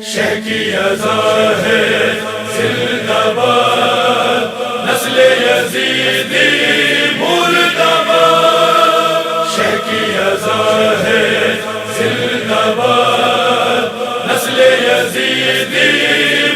شہ کی اذا ہے زندہ باد، نسل یزیدی مرد آباد، شہ کی اذا ہے زندہ باد، نسل یزیدی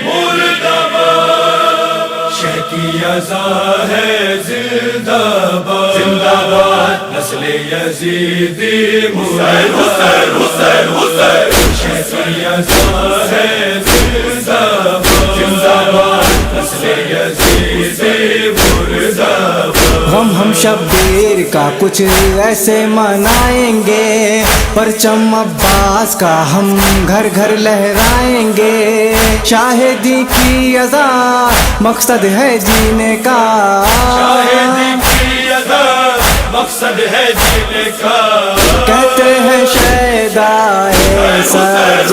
مرد آباد، شہ کی اذا ہے زندہ باد، زندہ باد، نسل یزیدی مرد آباد، حسین حسین شہ کی اذا ہے زندہ باد، زندہ باد، نسل یزیدی مرد آباد۔ غم ہم شبیر کا کچھ ایسے منائیں گے، پرچم عباس کا ہم گھر گھر لہرائیں گے، شاہدی کی اذا مقصد ہے جینے کا، شاہدی کی اذا مقصد ہے جینے کا، کہتے ہیں شیدائے سجاد،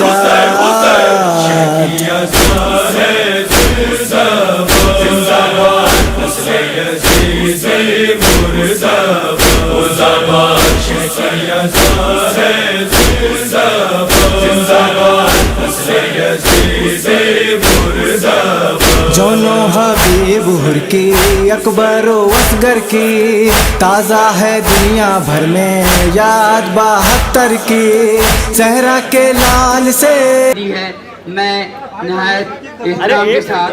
شہ کی اذا ہے زندہ باد، زندہ باد، نسل یزیدی مرد آباد، شہ کی اذا ہے زندہ باد، زندہ باد، نسل یزیدی مرد آباد۔ جونو حبیب ہر کی اکبر و اصغر کی، تازہ ہے دنیا بھر میں یاد 72 کی، صحرا کے لال سے ہے۔ میں نہایت احترام کے ساتھ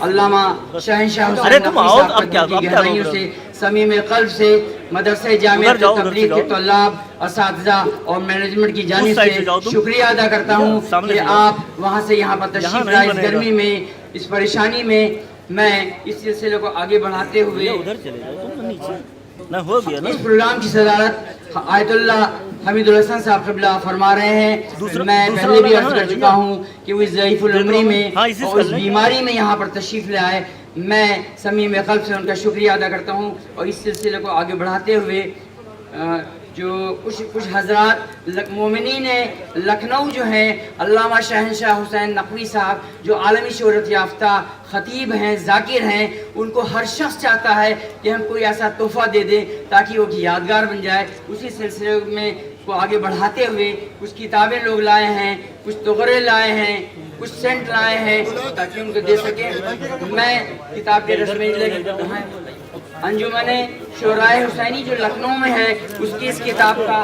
علامہ شہنشاہ حسین نقوی صاحب کی گہرائیوں سے، صمیم قلب سے مدرسہ جامعہ تبلیغ کے طلاب، اساتذہ اور مینجمنٹ کی جانب سے شکریہ ادا کرتا ہوں کہ آپ وہاں سے یہاں پر تشریف لائے، اس گرمی میں، اس پریشانی میں۔ میں اس سلسلے کو آگے بڑھاتے ہوئے اس پروگرام کی صدارت آیت اللہ حمید الحسن صاحب قبلہ فرما رہے ہیں۔ میں پہلے بھی عرض کر چکا ہوں کہ وہ اس ضعیف العمری میں اور اس بیماری میں یہاں پر تشریف لے آئے، میں صمیم قلب سے ان کا شکریہ ادا کرتا ہوں۔ اور اس سلسلے کو آگے بڑھاتے ہوئے جو کچھ حضرات مومنین لکھنؤ جو ہیں، علامہ شہنشاہ حسین نقوی صاحب جو عالمی شہرت یافتہ خطیب ہیں، ذاکر ہیں، ان کو ہر شخص چاہتا ہے کہ ہم کوئی ایسا تحفہ دے دیں تاکہ وہ یادگار بن جائے۔ اسی سلسلے میں کو آگے بڑھاتے ہوئے کچھ کتابیں لوگ لائے ہیں، کچھ تغرے لائے ہیں، کچھ سینٹ لائے ہیں تاکہ ان کو دے سکیں۔ میں کتاب کے رسم انجمن شورائے حسینی جو لکھنؤ میں ہے، اس کی اس کتاب کا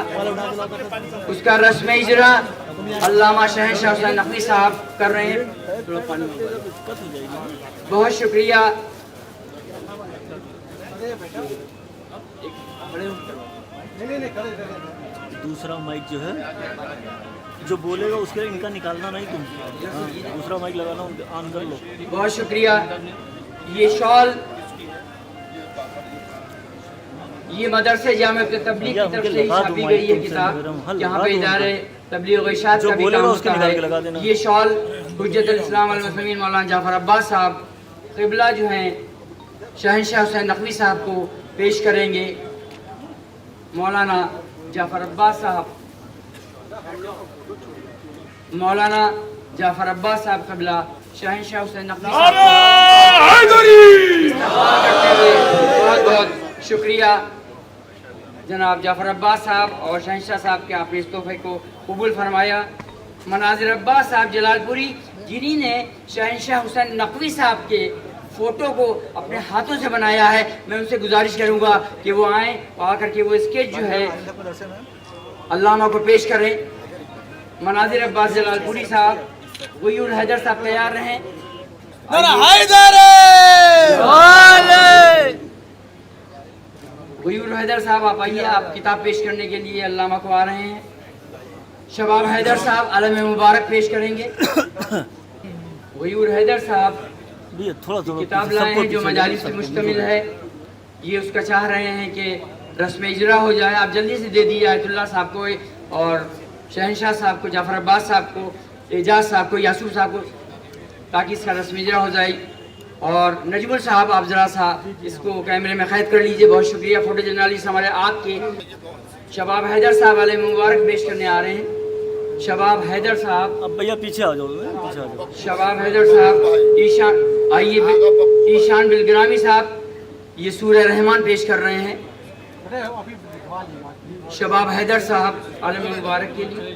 اس کا رسم اجرا علامہ شہنشاہ حسین نقوی صاحب کر رہے ہیں۔ بہت شکریہ۔ دوسرا مائک جو ہے جو بولے گا اس کے ان کا نکالنا نہیں، تم دوسرا مائک لگانا آن کر لو۔ بہت شکریہ۔ یہ شال یہ مدرسہ جامعہ تبلیغ کی طرف سے ہی چھاپی گئی ہے کتاب، جہاں پہ ادارے تبلیغ و ارشاد کا بھی کام ہوتا ہے۔ یہ شال حجت الاسلام والمسلمین مولانا جعفر عباس صاحب قبلہ جو ہیں شہنشاہ حسین نقوی صاحب کو پیش کریں گے۔ مولانا جعفر عباس صاحب، مولانا جعفر عباس صاحب قبلہ شہنشاہ حسین نقوی صاحب کو استقبال کرتے ہوئے بہت بہت شکریہ جناب جعفر عباس صاحب اور شہنشاہ صاحب کے آپ نے اس تحفے کو قبول فرمایا۔ مناظر عباس صاحب جلال پوری جنہی نے شہنشاہ حسین نقوی صاحب کے فوٹو کو اپنے ہاتھوں سے بنایا ہے، میں ان سے گزارش کروں گا کہ وہ آئیں اور آ کر کے وہ اسکیچ جو ہے علامہ کو پیش کریں۔ مناظر عباس جلال پوری صاحب، غیور حیدر صاحب تیار رہیں۔ غیور حیدر صاحب آپ آئیے، آپ کتاب پیش کرنے کے لیے علامہ کو آ رہے ہیں۔ شباب حیدر صاحب علم مبارک پیش کریں گے۔ غیور حیدر صاحب کتاب لائے ہیں جو مجالس سے مشتمل ہے، یہ اس کا چاہ رہے ہیں کہ رسم اجرا ہو جائے، آپ جلدی سے دے دیجیے آیت اللہ صاحب کو اور شہنشاہ صاحب کو، جعفر عباس صاحب کو، اعجاز صاحب کو، یاسوف صاحب کو، تاکہ اس کا رسم اجرا ہو جائے۔ اور نجم صاحب آپ ذرا سا اس کو کیمرے میں قید کر لیجئے، بہت شکریہ فوٹو جرنالسٹ ہمارے آپ کے۔ شباب حیدر صاحب علیہ مبارک پیش کرنے آ رہے ہیں۔ شباب حیدر صاحب، اب بھیا پیچھے آ جاؤ، پیچھے آ جاؤ۔ شباب حیدر صاحب، آئیے ایشان بلگرامی صاحب یہ سورہ رحمان پیش کر رہے ہیں۔ شباب حیدر صاحب عالم مبارک کے لیے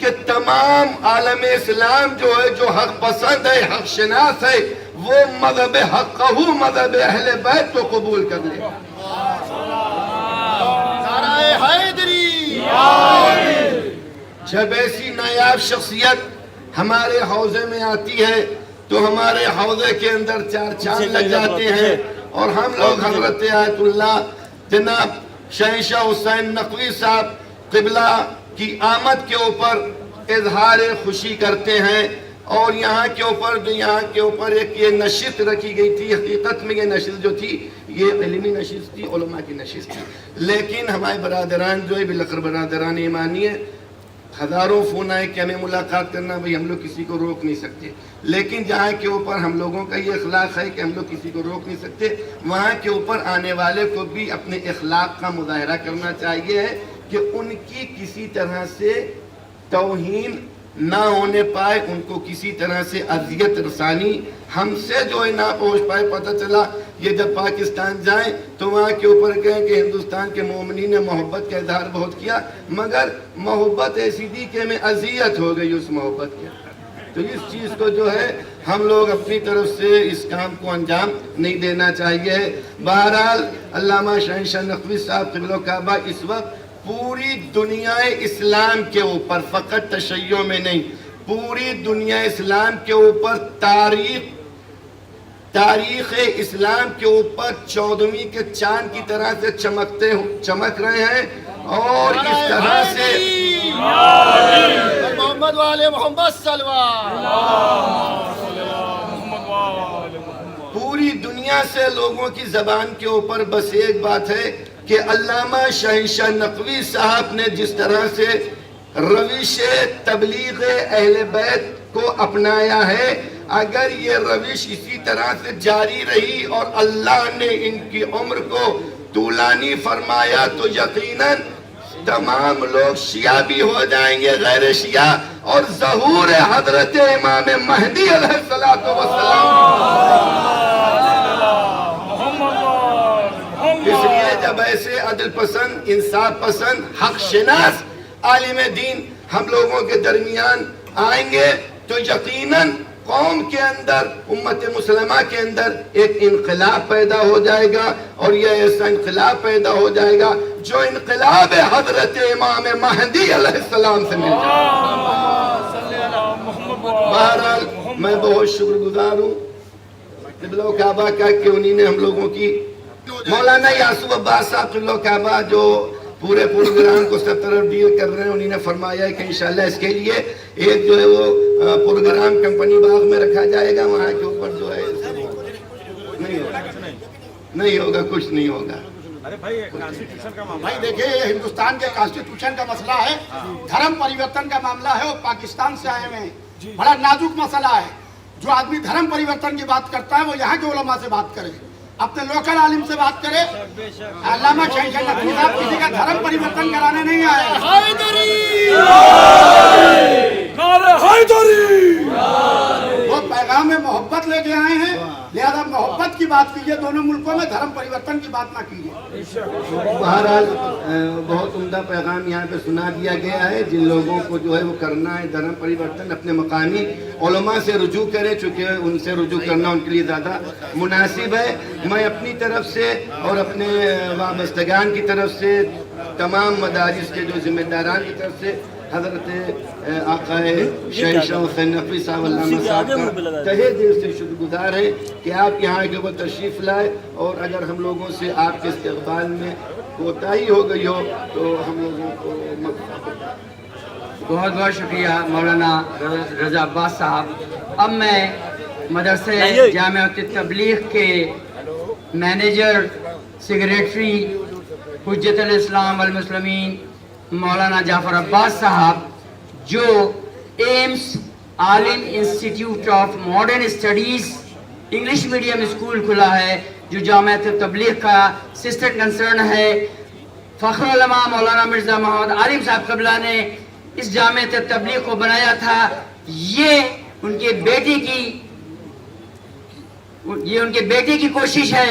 کہ تمام عالم اسلام جو ہے، جو حق پسند ہے، حق شناس ہے، وہ مذہب حقہ مذہب اہل بیت کو قبول کر لے. جب ایسی نایاب شخصیت ہمارے حوضے میں آتی ہے تو ہمارے حوضے کے اندر چار چاند لگ جاتے ہیں، اور ہم لوگ حضرت آیت اللہ جناب شہنشاہ حسین نقوی صاحب قبلہ کی آمد کے اوپر اظہار خوشی کرتے ہیں. اور یہاں کے اوپر ایک یہ نشست رکھی گئی تھی. حقیقت میں یہ نشست جو تھی یہ علمی نشست تھی، علماء کی نشست تھی، لیکن ہمارے برادران جو ہے بلخر برادران ایمانی ہے، ہزاروں فون آئے کہ ہمیں ملاقات کرنا، بھئی ہم لوگ کسی کو روک نہیں سکتے. لیکن جہاں کے اوپر ہم لوگوں کا یہ اخلاق ہے کہ ہم لوگ کسی کو روک نہیں سکتے، وہاں کے اوپر آنے والے کو بھی اپنے اخلاق کا مظاہرہ کرنا چاہیے ہے کہ ان کی کسی طرح سے توہین نہ ہونے پائے، ان کو کسی طرح سے اذیت رسانی ہم سے جو ہے نہ پہنچ پائے. پتہ چلا یہ جب پاکستان جائیں تو وہاں کے اوپر کہیں کہ ہندوستان کے مومنین نے محبت کا اظہار بہت کیا، مگر محبت ایسی تھی کہ ہمیں اذیت ہو گئی اس محبت کے. تو اس چیز کو جو ہے ہم لوگ اپنی طرف سے اس کام کو انجام نہیں دینا چاہیے. بہرحال علامہ شہنشاہ نقوی صاحب قبلہ کعبہ اس وقت پوری دنیا اسلام کے اوپر، فقط تشیع میں نہیں، پوری دنیا اسلام کے اوپر تاریخ اسلام کے اوپر 14ویں کے چاند کی طرح سے چمک رہے ہیں. اور اس طرح سے محمد والے محمد پوری دنیا سے لوگوں کی زبان کے اوپر بس ایک بات ہے کہ علامہ شہنشاہ نقوی صاحب نے جس طرح سے روش تبلیغ اہل بیت کو اپنایا ہے، اگر یہ روش اسی طرح سے جاری رہی اور اللہ نے ان کی عمر کو طولانی فرمایا تو یقیناً تمام لوگ شیعہ بھی ہو جائیں گے، غیر شیعہ، اور ظہور حضرت امام مہدی علیہ السلام. اس لیے جب ایسے عدل پسند، انصاف پسند، حق شناس عالم دین ہم لوگوں کے درمیان آئیں گے تو یقیناً قوم کے اندر، امت مسلمہ کے اندر ایک انقلاب پیدا ہو جائے گا. اور یہ ایسا انقلاب پیدا ہو جائے گا جو انقلاب حضرت امام مہدی علیہ السلام سے مل جائے گا. بہرحال میں بہت شکر گزار ہوں قبلہ کعبہ کا کہ انہی نے ہم لوگوں کی، مولانا یاسوف عباس صاحب قبلہ کعبہ جو پورے پروگرام کو سب طرف ڈیل کر رہے ہیں، انہی نے فرمایا ہے کہ انشاءاللہ اس کے لیے ایک جو ہے وہ پروگرام کمپنی باغ میں رکھا جائے گا. وہاں کے اوپر جو ہے نہیں ہوگا، کچھ نہیں ہوگا. بھائی دیکھیں، یہ ہندوستان کے کانسٹیٹیوشن کا مسئلہ ہے، دھرم پریورتن کا معاملہ ہے، وہ پاکستان سے آئے ہوئے ہیں، بڑا نازک مسئلہ ہے. جو آدمی دھرم پریورتن کی بات کرتا ہے وہ یہاں کے علماء سے بات کرے، اپنے لوکل عالم سے بات کرے. علامہ شہنشاہ نقوی صاحب کسی کا دھرم پریورتن کرانے نہیں آئے، وہ پیغام محبت لے کے آئے ہیں. لہذا محبت کی بات کیجئے، دونوں ملکوں میں دھرم پریورتن کی بات نہ کیجئے. بہرحال بہت عمدہ پیغام یہاں پہ سنا دیا گیا ہے. جن لوگوں کو جو ہے وہ کرنا ہے دھرم پریورتن، اپنے مقامی علماء سے رجوع کرے، چونکہ ان سے رجوع کرنا ان کے لیے زیادہ مناسب ہے. میں اپنی طرف سے اور اپنے وابستگان کی طرف سے، تمام مدارس کے جو ذمہ داران کی طرف سے حضرت آقا شہنشاہ حسین نقوی صاحب علامہ صاحب کا تہہ دل سے شکر گزار ہے کہ آپ یہاں کے اوپر تشریف لائے. اور اگر ہم لوگوں سے آپ کے استقبال میں کوتاہی ہو گئی ہو تو ہم لوگوں کو بہت بہت شکریہ مولانا رضا عباس صاحب. اب میں مدرسہ جامعۃ تبلیغ کے مینیجر سیکریٹری حجت الاسلام والمسلمین مولانا جعفر عباس صاحب، جو ایمس عالم institute of modern studies English medium school کھلا ہے، جو جامعۃ تبلیغ کا سسٹر کنسرن ہے، فخر علماء مولانا مرزا محمد عالم صاحب قبلہ نے اس جامعۃ تبلیغ کو بنایا تھا. یہ ان کے بیٹے کی کوشش ہے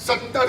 70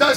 10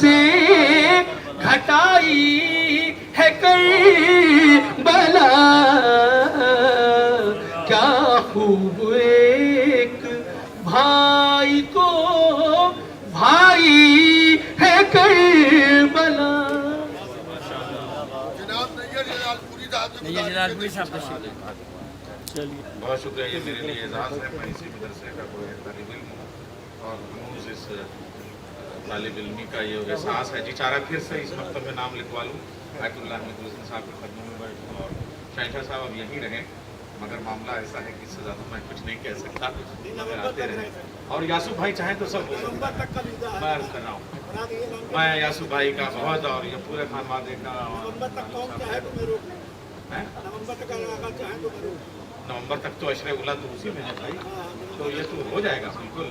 سے گھٹائی ہے کربلا کیا خوب ایک بھائی کو بھائی ہے کربلا. بہت شکریہ. یہ میرے لیے اعزاز ہے. میں اسی مدرسے کا کوئی طالب علم ہوں اور ہنوز اس طالب علمی کا یہ احساس ہے. جی چارہ پھر سے اس مکتب میں نام لکھوا لوں. آیت اللہ احمد حسین صاحب کے قدموں میں بیٹھوں اور شہنشاہ صاحب اب یہیں رہیں. مگر معاملہ ایسا ہے کہ اس سے زیادہ میں کچھ نہیں کہہ سکتا. مگر آتے رہیں. اور یاسو بھائی چاہیں تو سب میں عرض کر رہا ہوں. میں یاسو بھائی کا بہت اور یہ پورے خانوادے کا نومبر تک تو عشرِ اولیٰ تو اسی میں ہے بھائی. تو یہ تو ہو جائے گا بالکل.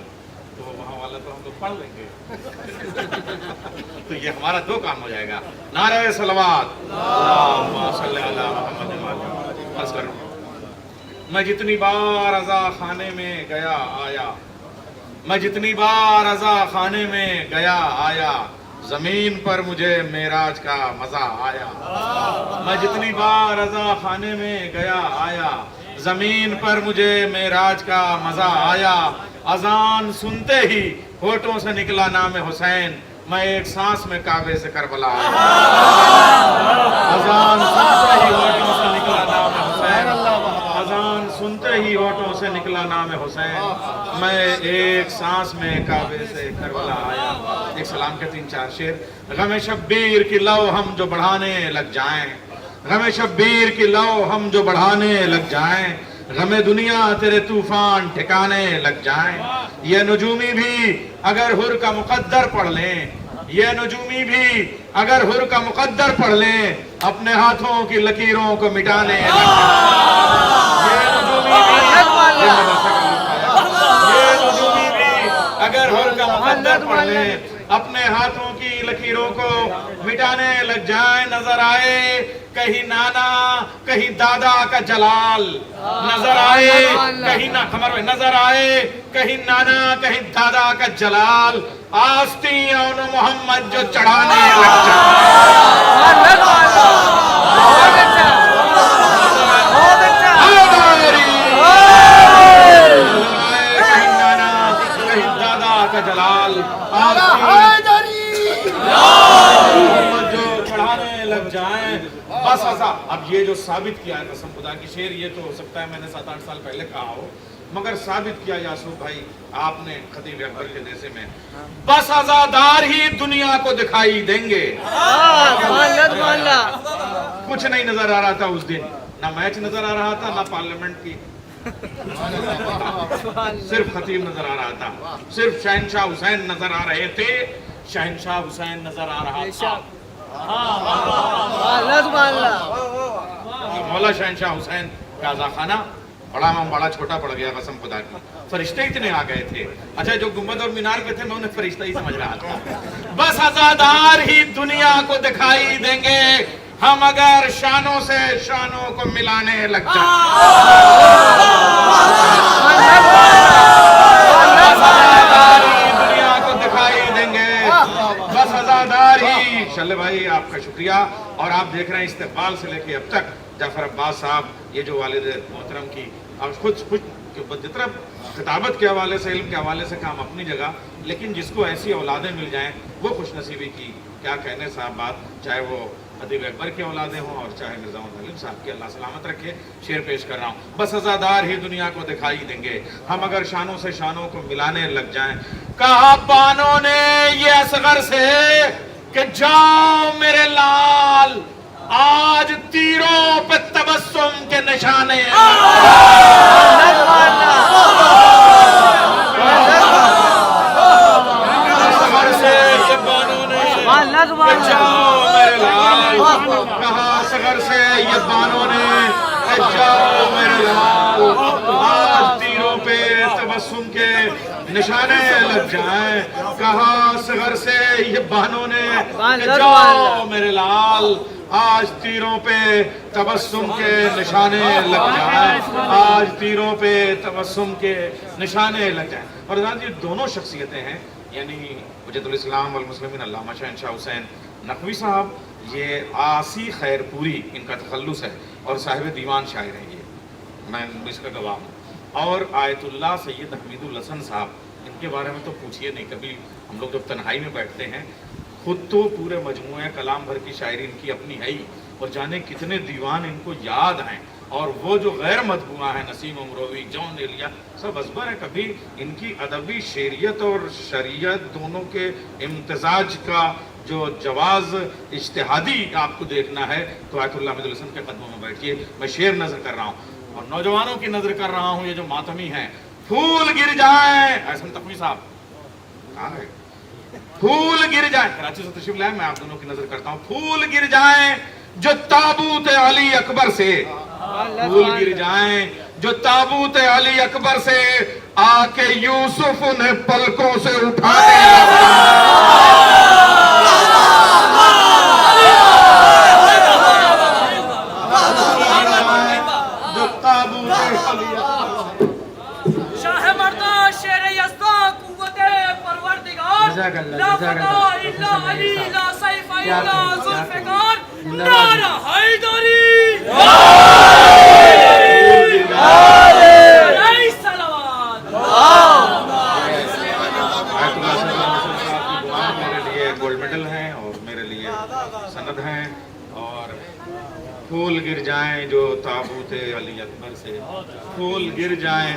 تو وہاں والا تو ہم لوگ پڑھ لیں گے. تو یہ ہمارا دو کام ہو جائے گا. نعرہ صلوات اللہم صلی علی محمد. عرض کر رہا ہوں میں جتنی بار عزا خانے میں گیا آیا, میں جتنی بار عزا خانے میں گیا آیا, زمین پر مجھے معراج کا مزہ آیا. میں جتنی بار عزا خانے میں گیا آیا, زمین پر مجھے معراج کا مزہ آیا. اذان سنتے ہی ہونٹوں سے نکلا نام حسین, میں ایک سانس میں کعبے سے کربلا آیا. اذان سنتے ہی ہونٹوں سے نکلا نام حسین, اذان سنتے ہی ہونٹوں سے نکلا نام حسین, میں ایک سانس میں کعبے سے کربلا آیا. ایک سلام کے 3-4 شعر. غم شبیر کی لو ہم جو بڑھانے لگ جائیں, غم شبیر کی لو ہم جو بڑھانے لگ جائیں, غم دنیا تیرے طوفان ٹھکانے لگ جائیں. یہ نجومی بھی اگر حر کا مقدر پڑھ لیں, یہ نجومی بھی اگر حر کا مقدر پڑھ لیں, اپنے ہاتھوں کی لکیروں کو مٹانے لگ جائیں. یہ نجومی بھی اگر حر کا مقدر پڑھ لیں, اپنے ہاتھوں کی لکیروں کو مٹانے لگ جائیں. نظر آئے کہیں نانا کہیں دادا کا جلال, نظر آئے کہیں نظر آئے کہیں نانا کہیں دادا کا جلال, آستین محمد جو چڑھانے لگ جائیں. کہیں نانا کہیں دادا کا جلال, محمد جو چڑھانے لگ جائیں. بس ایسا. اب یہ جو ثابت کیا ہے قسم خدا کی شعر, یہ تو ہو سکتا ہے میں نے 7-8 سال پہلے کہا ہو, مگر ثابت کیا یاسوف بھائی آپ نے خطیب اکبر کے نیزے میں. بس عزادار ہی دنیا کو دکھائی دیں گے. کچھ نہیں نظر آ رہا تھا اس دن, نہ میچ نظر آ رہا تھا, نہ پارلیمنٹ کی, صرف خطیب نظر آ رہا تھا, صرف شہنشاہ حسین نظر آ رہے تھے, شہنشاہ حسین نظر آ رہا تھا. مولا شہنشاہ حسین کا عزا خانہ بڑا چھوٹا پڑ گیا قسم خدا کی. فرشتے اتنے آ گئے تھے. اچھا جو گنبد اور مینار کے تھے میں انہیں فرشتہ ہی سمجھ رہا تھا. بس عزادار ہی دنیا کو دکھائی دیں گے, ہم اگر شانوں سے شانوں کو ملانے لگ جائیں. دنیا کو دکھائی دیں گے, بس عزادار ہی. شلے بھائی آپ کا شکریہ. اور آپ دیکھ رہے ہیں استقبال سے لے کے اب تک جعفر عباس صاحب, یہ جو والد محترم کی اور خود جتنا خطابت کے حوالے سے, علم کے حوالے سے کام اپنی جگہ, لیکن جس کو ایسی اولادیں مل جائیں وہ خوش نصیبی کی کیا کہنے صاحب بات. چاہے وہ خطیب اکبر کی اولادیں ہوں اور چاہے مرزا محمد صاحب کی, اللہ سلامت رکھے. شعر پیش کر رہا ہوں. بس عزادار ہی دنیا کو دکھائی دیں گے, ہم اگر شانوں سے شانوں کو ملانے لگ جائیں. کہا بانوں نے یہ اصغر سے کہ جاؤ میرے لال, آج تیروں پہ تبسم کے نشانے. کہا سگر سے یہ بانوں نے جاؤ میرے لال, آج تیروں پہ تبسم کے نشانے لگ جائیں. کہا سگر سے یہ بانوں نے جاؤ میرے لال, آج تیروں پہ تبسم کے نشانے لگ جائیں. آج تیروں پہ تبسم کے نشانے لگ جائیں. اور یہ دونوں شخصیتیں ہیں یعنی حجت الاسلام والمسلمین علامہ شہنشاہ حسین نقوی صاحب، یہ آسی خیر پوری ان کا تخلص ہے اور صاحب دیوان شاعر ہیں، یہ میں اس کا گواہ ہوں۔ اور آیت اللہ سید حمید الحسن صاحب، ان کے بارے میں تو پوچھئے نہیں، کبھی ہم لوگ جب تنہائی میں بیٹھتے ہیں خود تو پورے مجموعہ کلام بھر کی شاعری ان کی اپنی ہے ہی، اور جانے کتنے دیوان ان کو یاد ہیں، اور وہ جو غیر مطبوعہ ہیں نسیم امروی، جون ایلیا، سب ازبر ہے۔ کبھی ان کی ادبی شعریت اور شریعت دونوں کے امتزاج کا جو جواز اجتہادی آپ کو دیکھنا ہے تو آیت اللہ حمید الحسن کے قدموں میں بیٹھیے۔ میں شعر نظر کر رہا ہوں اور نوجوانوں کی نظر کر رہا ہوں، یہ جو ماتمی ہیں، پھول گر جائیں، احسن تقوی صاحب کہاں ہے؟ پھول گر جائیں، کراچی سے تشریف لائیں، میں آپ دونوں کی نظر کرتا ہوں۔ پھول گر جائیں جو تابوت علی اکبر سے، پھول گر جائیں جو تابوت علی اکبر سے آ کے یوسف نے پلکوں سے اٹھانے جو تابوت علی شاہ مردہ شیر یزداں قوت پروردگار لا فدا الا علی لا سیف الا ذوالفقار نعرہ حیدری نعرہ صلوات۔ میرے لیے گولڈ میڈل ہیں اور میرے لیے سند ہیں، اور پھول گر جائیں جو تابوت علی اکبر سے، پھول گر جائیں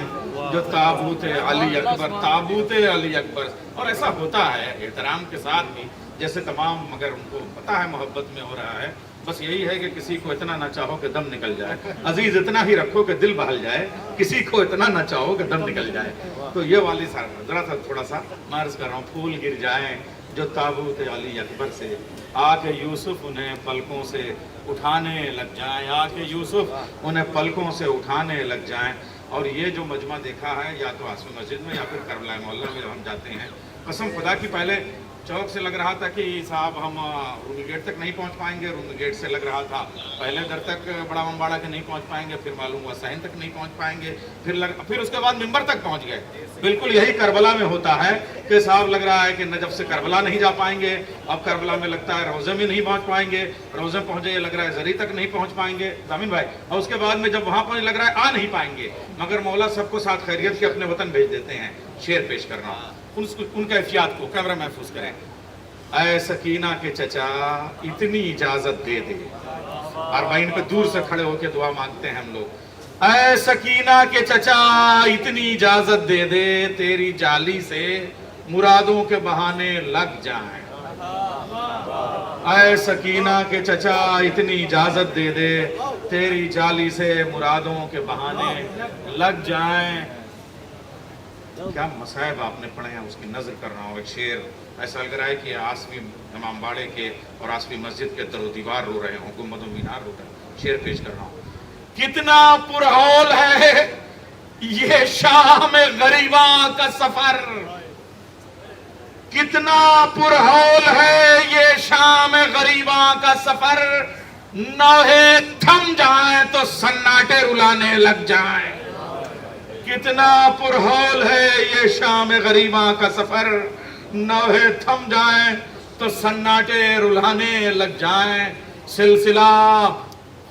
جو تابوت علی اکبر، تابوت علی اکبر۔ اور ایسا ہوتا ہے احترام کے ساتھ بھی، جیسے تمام، مگر ان کو پتا ہے محبت میں ہو رہا ہے، بس یہی ہے کہ کسی کو اتنا نہ چاہو کہ دم نکل جائے، عزیز اتنا ہی رکھو کہ دل بہل جائے، کسی کو اتنا نہ چاہو کہ دم نکل جائے۔ تو یہ والی ذرا سا تھوڑا سا میں عرض کر رہا ہوں، پھول گر جائیں جو تابوت علی اکبر سے آ کے یوسف انہیں پلکوں سے اٹھانے لگ جائیں، آ کے یوسف انہیں پلکوں سے اٹھانے لگ جائیں۔ اور یہ جو مجمع دیکھا ہے، یا تو آسو مسجد میں یا پھر کربلا محلہ میں جب ہم جاتے ہیں، قسم خدا کی پہلے چوک سے لگ رہا تھا کہ صاحب ہم رومی گیٹ تک نہیں پہنچ پائیں گے، رومی گیٹ سے لگ رہا تھا پہلے در تک بڑا امباڑہ کے نہیں پہنچ پائیں گے، پھر معلوم ہوا صحن تک نہیں پہنچ پائیں گے، پھر اس کے بعد ممبر تک پہنچ گئے۔ بالکل یہی کربلا میں ہوتا ہے کہ صاحب لگ رہا ہے کہ نجف سے کربلا نہیں جا پائیں گے، اب کربلا میں لگتا ہے روزے میں نہیں پہنچ پائیں گے، روزے پہنچے یہ لگ رہا ہے زری تک نہیں پہنچ پائیں گے ضامن بھائی، اور اس کے بعد میں جب وہاں پہنچے لگ رہا ہے آ نہیں پائیں گے، مگر مولا سب کو ساتھ خیریت کے اپنے وطن بھیج دیتے ہیں۔ شعر پیش کر رہا ہوں، ان کیفیات کو کیمرہ محفوظ کریں۔ اے سکینہ کے چچا اتنی اجازت دے دے، اربعین پہ دور سے کھڑے ہو کے دعا مانگتے ہیں ہم لوگ۔ اے سکینہ کے چچا اتنی اجازت دے دے، تیری جالی سے مرادوں کے بہانے لگ جائیں۔ اے سکینہ کے چچا اتنی اجازت دے دے، تیری جالی سے مرادوں کے بہانے لگ جائیں۔ کیا مصائب آپ نے پڑھے ہیں، اس کی نظر کر رہا ہوں۔ ایک شعر ایسا لگ رہا ہے کہ آسوی امام باڑے کے اور آسوی مسجد کے در و دیوار رو رہے ہیں، گنبد و مینار رو رہے ہیں۔ شعر پیش کر رہا ہوں۔ کتنا پرہول ہے یہ شام غریباں کا سفر، کتنا پرہول ہے یہ شام غریباں کا سفر، نوحے تھم جائیں تو سناٹے رلانے لگ جائیں۔ کتنا پرہول ہے یہ شام غریباں کا سفر، نوحے تھم جائیں تو سناٹے رلانے لگ جائیں۔ سلسلہ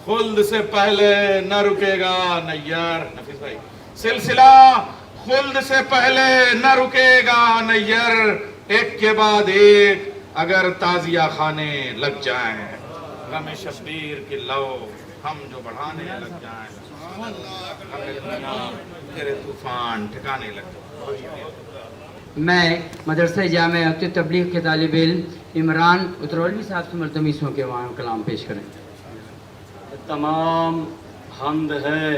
خلد سے پہلے نہ رکے گا نیر، نفیس بھائی، سلسلہ خلد سے پہلے نہ رکے گا نیر، ایک کے بعد ایک اگر تازیہ خانے لگ جائیں، غم شبیر کی لو ہم جو بڑھانے لگ جائیں، تیرے طوفان ٹھکانے لگ جائیں۔ میں مدرسہ جامعہ تبلیغ کے طالب علم عمران اترولوی صاحب سے ملتمس ہوں کہ وہاں کلام پیش کریں۔ تمام حمد ہے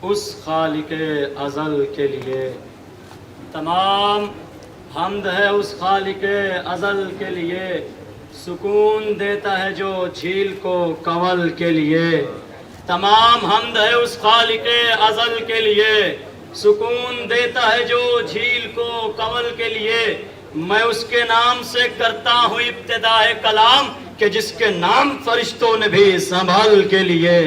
اس خالق ازل کے لیے، تمام حمد ہے اس خالق ازل کے لیے، سکون دیتا ہے جو جھیل کو کنول کے لیے، تمام حمد ہے اس خالق ازل کے لیے، سکون دیتا ہے جو جھیل کو کنول کے لیے، میں اس کے نام سے کرتا ہوں ابتداء کلام کہ جس کے نام فرشتوں نے بھی سنبھال کے لیے،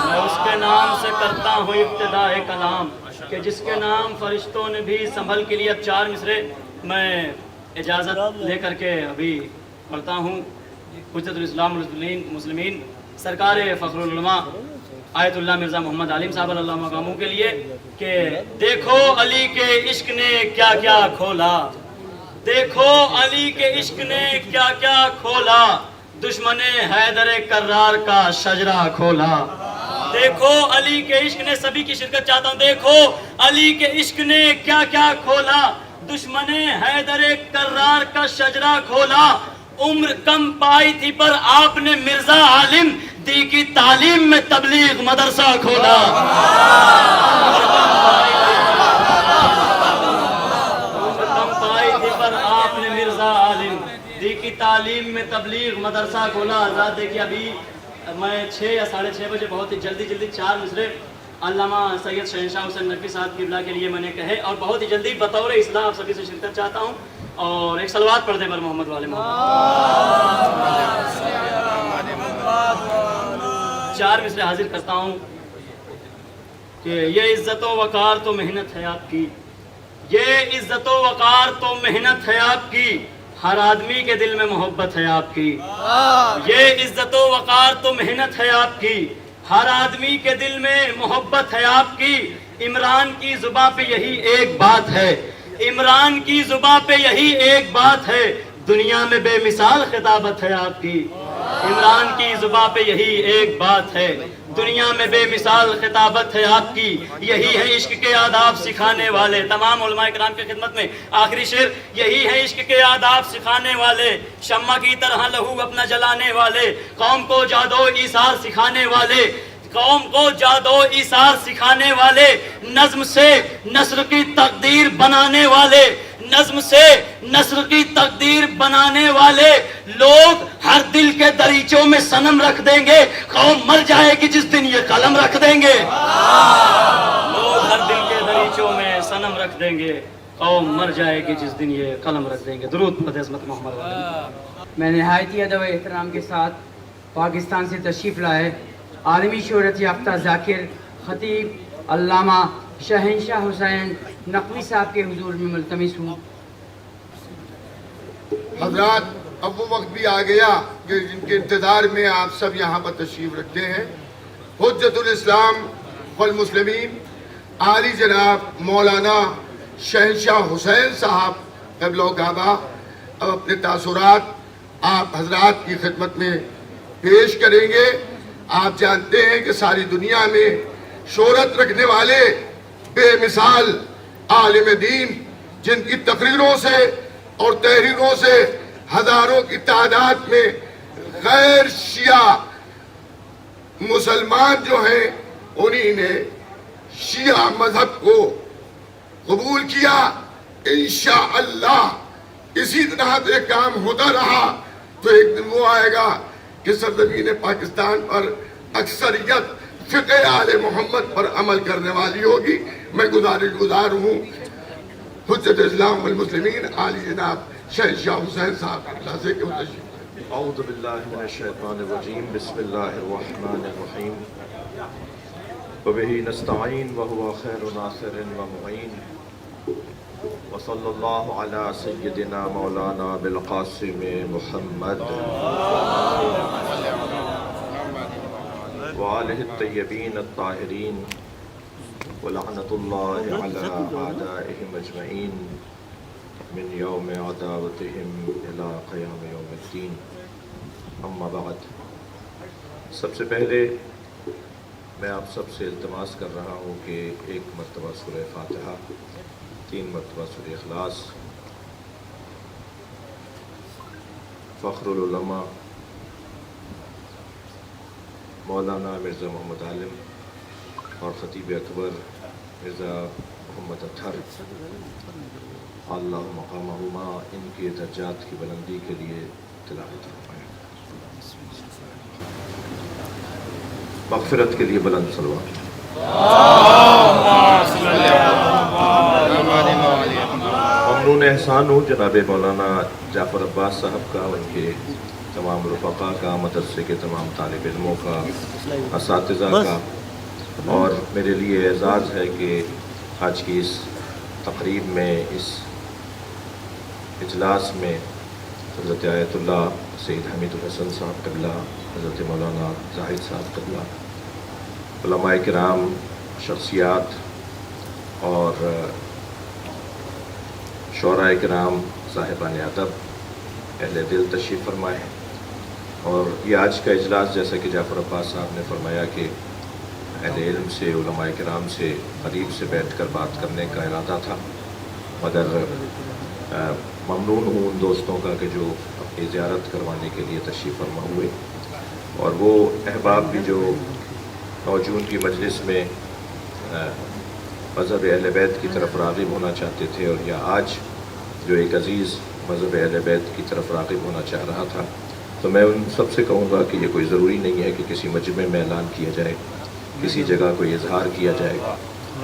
میں اس کے نام سے کرتا ہوں ابتداء کلام کہ جس کے نام فرشتوں نے بھی سنبھل کے لیے اب 4 مصرے میں اجازت لے کر کے ابھی پڑھتا ہوں حجت الاسلام والمسلمین سرکار فخر العلماء آیت اللہ مرزا محمد عالم صاحب اللہ مقاموں کے لیے کہ دیکھو علی کے عشق نے کیا کیا کھولا، دیکھو علی کے عشق نے کیا کیا کھولا، دشمن حیدر کرار کا شجرہ کھولا۔ دیکھو علی کے عشق نے، سبھی کی شرکت چاہتا ہوں، دیکھو علی کے عشق نے کیا کیا کھولا، دشمن حیدر کرار کا شجرہ کھولا۔ عمر کم پائی تھی پر آپ نے مرزا عالم دی کی تعلیم میں تبلیغ مدرسہ کھولا۔ عمر کم پائی تھی پر آپ نے مرزا عالم دی کی تعلیم میں تبلیغ مدرسہ کھولا۔ حضرات دیکھیے ابھی میں 6 یا 6:30 بجے بہت ہی جلدی 4 مصرے علامہ سید شہنشاہ حسین نقوی صاحب کی بلا کے لیے میں نے کہے اور بہت ہی جلدی بطور اصلاح آپ سبھی سے شرکت چاہتا ہوں اور ایک صلوات پڑھ دیں پر محمد والے محمد۔ 4 مصرے حاضر کرتا ہوں کہ یہ عزت و وقار تو محنت ہے آپ کی، یہ عزت و وقار تو محنت ہے آپ کی، ہر آدمی کے دل میں محبت ہے آپ کی۔ یہ عزت و وقار تو محنت ہے آپ کی، ہر آدمی کے دل میں محبت ہے آپ کی۔ عمران کی زباں پہ یہی ایک بات ہے، عمران کی زباں پہ یہی ایک بات ہے، دنیا میں بے مثال خطابت ہے آپ کی۔ عمران کی زباں پہ یہی ایک بات ہے، دنیا میں بے مثال خطابت ہے آپ کی۔ یہی ہے عشق کے آداب سکھانے والے، تمام علماء کرام کی خدمت میں آخری شعر، یہی ہے عشق کے آداب سکھانے والے، شمع کی طرح لہو اپنا جلانے والے، قوم کو جادو ایثار سکھانے والے، قوم کو جادو ایثار سکھانے والے، نظم سے نثر کی تقدیر بنانے والے، نظم سے نثر کی تقدیر بنانے والے۔ لوگ ہر دل کے دریچوں میں صنم رکھ دیں گے، قوم مر جائے گی جس دن یہ قلم رکھ دیں گے۔ لوگ ہر دل کے دریچوں میں صنم رکھ دیں گے، قوم مر جائے گی جس دن یہ قلم رکھ دیں گے۔ درود پر عظمت محمد۔ میں نہایت ہی ادب و احترام کے ساتھ پاکستان سے تشریف لائے عالمی شہرت یافتہ ذاکر خطیب علامہ شہنشاہ حسین نقوی صاحب کے حضور میں ملتمس ہوں۔ حضرات اب وہ وقت بھی آ گیا کہ جن کے انتظار میں آپ سب یہاں پر تشریف رکھتے ہیں، حجت الاسلام والمسلمین عالی جناب مولانا شہنشاہ حسین صاحب قبلہ و کعبہ اب اپنے تاثرات آپ حضرات کی خدمت میں پیش کریں گے۔ آپ جانتے ہیں کہ ساری دنیا میں شہرت رکھنے والے بے مثال عالم دین جن کی تقریروں سے اور تحریروں سے ہزاروں کی تعداد میں غیر شیعہ مسلمان جو ہیں انہی نے شیعہ مذہب کو قبول کیا۔ انشاءاللہ اسی طرح سے کام ہوتا رہا تو ایک دن وہ آئے گا کہ سرزمین پاکستان پر اکثریت فقہ آل محمد پر عمل کرنے والی ہوگی۔ میں گزار ہوں حجت اسلام والمسلمین عالی جناب شہنشاہ حسین صاحب سے کہ وہ تشریف۔ اعوذ باللہ من الشیطان الرجیم، بسم اللہ الرحمن الرحیم، وبہ نستعین وہو خیر ناصر ومعین، وصلی اللہ علی سیدنا مولانا بالقاسم محمد وآلہ الطیبین الطاہرین ولعنت اللہ علی اعدائہم اجمعین من یوم عداوتہم الی قیام یوم الدین۔ اما بعد، سب سے پہلے میں آپ سب سے التماس کر رہا ہوں کہ 1 مرتبہ سورہ فاتحہ، 3 مرتبہ سورہ اخلاص، فخر العلماء مولانا مرزا محمد عالم اور خطیب اکبر مرزا محمد اطہر اللہ مقامہما، ان کے درجات کی بلندی کے لیے تلاوت فرمائیں۔ مغفرت کے لیے بلند صلوات۔ ممنون احسان ہوں جناب مولانا جعفر عباس صاحب کا، ان کے تمام رفقا کا، مدرسے کے تمام طالب علموں کا، اساتذہ کا، اور میرے لیے اعزاز ہے کہ آج کی اس تقریب میں، اس اجلاس میں حضرت آیت اللہ سید حمید الحسن صاحب قبلہ، حضرت مولانا زاہد صاحب قبلہ، علماء کرام، شخصیات اور شعراء کرام، صاحبان ادب، اہل دل تشریف فرمائے ہیں۔ اور یہ آج کا اجلاس، جیسا کہ جعفر عباس صاحب نے فرمایا کہ اہل علم سے، علماء کرام سے قریب سے بیٹھ کر بات کرنے کا ارادہ تھا، مگر ممنون ہوں ان دوستوں کا کہ جو اپنی زیارت کروانے کے لیے تشریف فرما ہوئے، اور وہ احباب بھی جو موجود کی مجلس میں مذہب اہل بیت کی طرف راغب ہونا چاہتے تھے، اور یا آج جو ایک عزیز مذہب اہل بیت کی طرف راغب ہونا چاہ رہا تھا، تو میں ان سب سے کہوں گا کہ یہ کوئی ضروری نہیں ہے کہ کسی مجمع میں اعلان کیا جائے، کسی جگہ کوئی اظہار کیا جائے۔